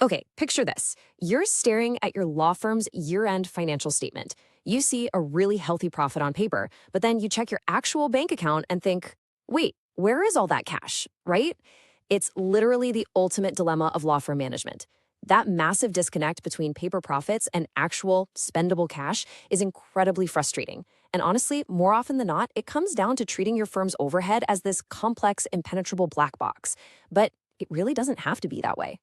Okay, picture this. You're staring at your law firm's year-end financial statement. You see a really healthy profit on paper, but then you check your actual bank account and think, wait, where is all that cash, right? It's literally the ultimate dilemma of law firm management. That massive disconnect between paper profits and actual spendable cash is incredibly frustrating. And honestly, more often than not, it comes down to treating your firm's overhead as this complex, impenetrable black box. But it really doesn't have to be that way.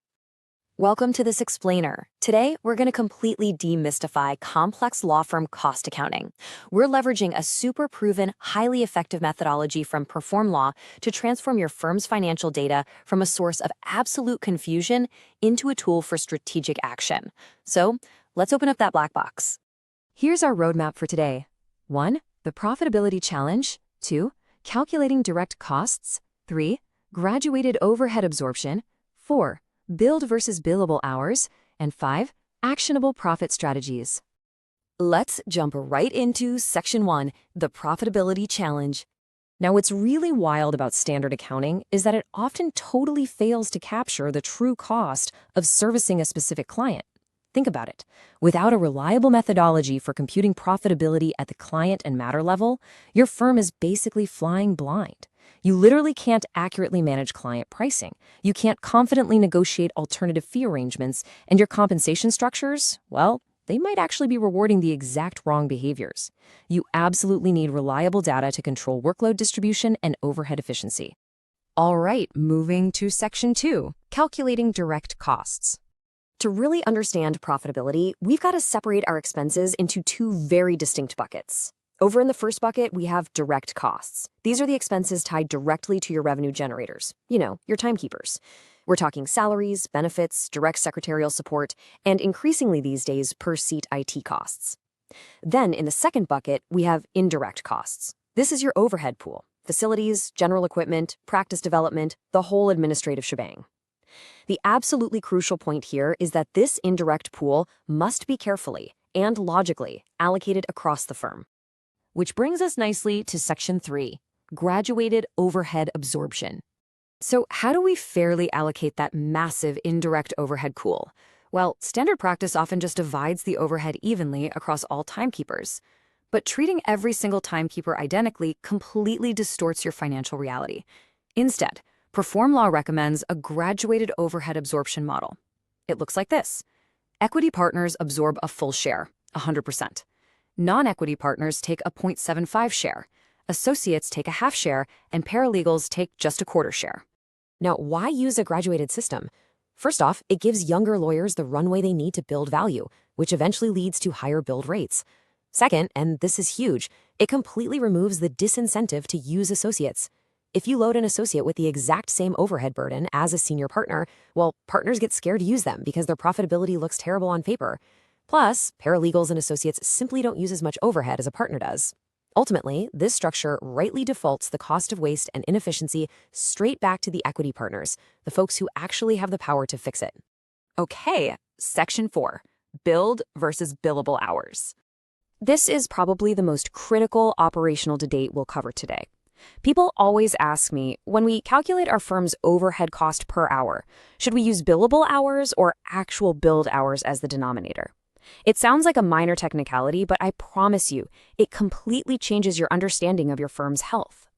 Welcome to this explainer. Today, we're going to completely demystify complex law firm cost accounting. We're leveraging a super proven, highly effective methodology from PerformLaw to transform your firm's financial data from a source of absolute confusion into a tool for strategic action. So, let's open up that black box. Here's our roadmap for today. 1. The Profitability Challenge. 2. Calculating direct costs. 3. Graduated overhead absorption. 4. Billed versus billable hours, and 5, actionable profit strategies. Let's jump right into Section 1, the Profitability Challenge. Now, what's really wild about standard accounting is that it often totally fails to capture the true cost of servicing a specific client. Think about it. Without a reliable methodology for computing profitability at the client and matter level, your firm is basically flying blind. You literally can't accurately manage client pricing. You can't confidently negotiate alternative fee arrangements, and your compensation structures, well, they might actually be rewarding the exact wrong behaviors. You absolutely need reliable data to control workload distribution and overhead efficiency. All right, moving to Section 2, calculating direct costs. To really understand profitability, we've got to separate our expenses into two very distinct buckets. Over in the first bucket, we have direct costs. These are the expenses tied directly to your revenue generators, your timekeepers. We're talking salaries, benefits, direct secretarial support, and increasingly these days, per-seat IT costs. Then in the second bucket, we have indirect costs. This is your overhead pool: facilities, general equipment, practice development, the whole administrative shebang. The absolutely crucial point here is that this indirect pool must be carefully and logically allocated across the firm. Which brings us nicely to Section 3, graduated overhead absorption. So how do we fairly allocate that massive indirect overhead pool? Well, standard practice often just divides the overhead evenly across all timekeepers. But treating every single timekeeper identically completely distorts your financial reality. Instead, PerformLaw recommends a graduated overhead absorption model. It looks like this. Equity partners absorb a full share, 100%. Non-equity partners take a 0.75 share, associates take a half share, and paralegals take just a quarter share. Now, why use a graduated system? First off, it gives younger lawyers the runway they need to build value, which eventually leads to higher build rates. Second, and this is huge, it completely removes the disincentive to use associates. If you load an associate with the exact same overhead burden as a senior partner, well, partners get scared to use them because their profitability looks terrible on paper. Plus, paralegals and associates simply don't use as much overhead as a partner does. Ultimately, this structure rightly defaults the cost of waste and inefficiency straight back to the equity partners, the folks who actually have the power to fix it. Okay, Section 4, billed versus billable hours. This is probably the most critical operational debate we'll cover today. People always ask me, when we calculate our firm's overhead cost per hour, should we use billable hours or actual billed hours as the denominator? It sounds like a minor technicality, but I promise you, it completely changes your understanding of your firm's health.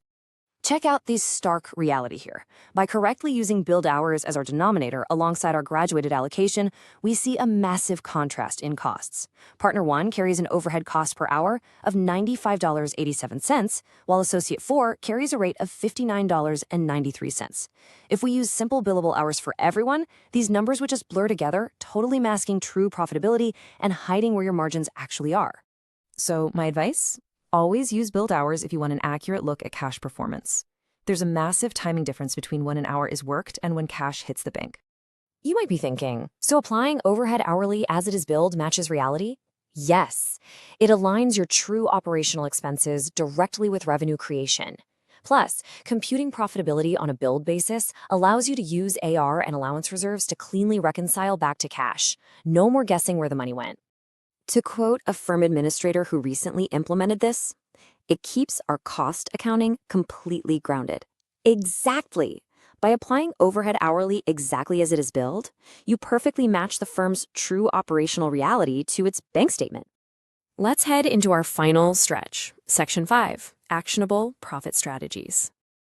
Check out this stark reality here. By correctly using billed hours as our denominator alongside our graduated allocation, we see a massive contrast in costs. Partner 1 carries an overhead cost per hour of $95.87, while Associate 4 carries a rate of $59.93. If we use simple billable hours for everyone, these numbers would just blur together, totally masking true profitability and hiding where your margins actually are. So, my advice? Always use billed hours if you want an accurate look at cash performance. There's a massive timing difference between when an hour is worked and when cash hits the bank. You might be thinking, so applying overhead hourly as it is billed matches reality? Yes, it aligns your true operational expenses directly with revenue creation. Plus, computing profitability on a billed basis allows you to use AR and allowance reserves to cleanly reconcile back to cash. No more guessing where the money went. To quote a firm administrator who recently implemented this, it keeps our cost accounting completely grounded. Exactly. By applying overhead hourly exactly as it is billed, you perfectly match the firm's true operational reality to its bank statement. Let's head into our final stretch, Section 5, Actionable Profit Strategies.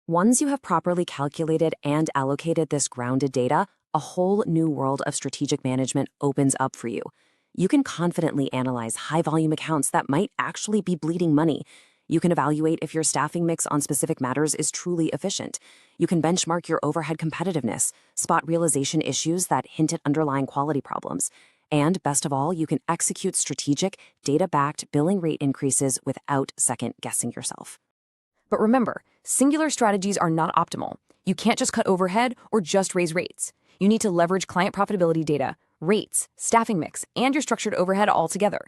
Once you have properly calculated and allocated this grounded data, a whole new world of strategic management opens up for you. You can confidently analyze high-volume accounts that might actually be bleeding money. You can evaluate if your staffing mix on specific matters is truly efficient. You can benchmark your overhead competitiveness, spot realization issues that hint at underlying quality problems. And best of all, you can execute strategic, data-backed billing rate increases without second-guessing yourself. But remember, singular strategies are not optimal. You can't just cut overhead or just raise rates. You need to leverage client profitability data, rates, staffing mix, and your structured overhead all together.